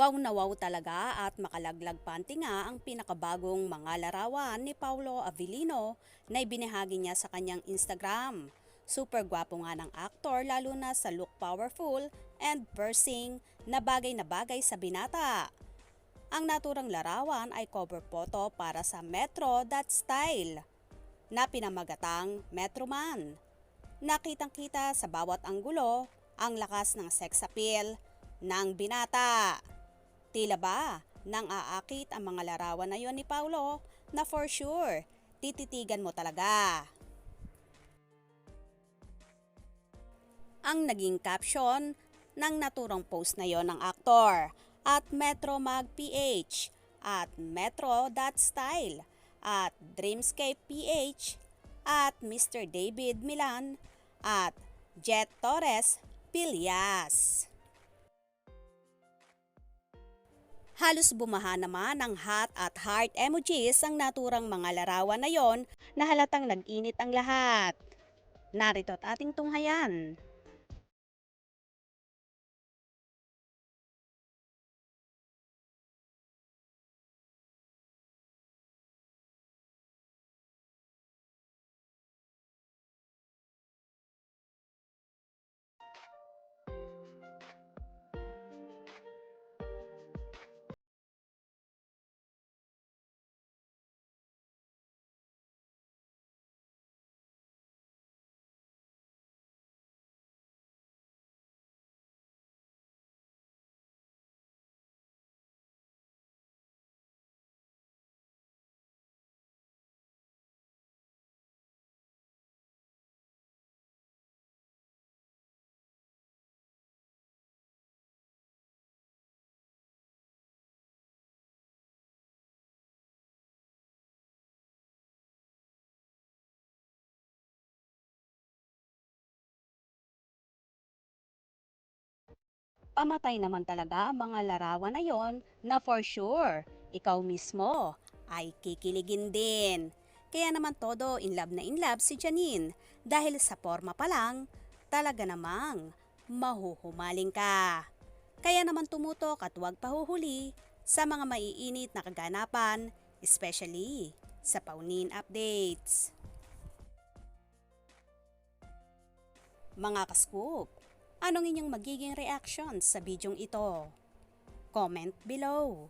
Wow na wow talaga at makalaglag panty nga ang pinakabagong mga larawan ni Paulo Avellino na ibinahagi niya sa kanyang Instagram. Super gwapo nga ng aktor lalo na sa look powerful and pursing na bagay sa binata. Ang naturang larawan ay cover photo para sa Metro.Style na pinamagatang Metro Man. Nakitang-kita sa bawat anggulo ang lakas ng sex appeal ng binata. Tila ba nang aakit ang mga larawan na yon ni Paulo na for sure tititigan mo talaga. Ang naging caption ng naturang post na yon ng aktor at Metro Mag PH at Metro.Style at Dreamscape PH at Mr. David Milan at Jet Torres Pilias. Halos bumaha naman ng hot at heart emojis ang naturang mga larawan na yon na halatang nag-init ang lahat. Narito at ating tunghayan. Pamatay naman talaga ang mga larawan na yon na for sure, ikaw mismo ay kikiligin din. Kaya naman todo in love si Janine dahil sa forma pa lang, talaga namang mahuhumaling ka. Kaya naman tumutok at huwag pahuhuli sa mga maiinit na kaganapan, especially sa paunin updates. Mga ka-scoop, anong inyong magiging reaction sa bidyong ito? Comment below.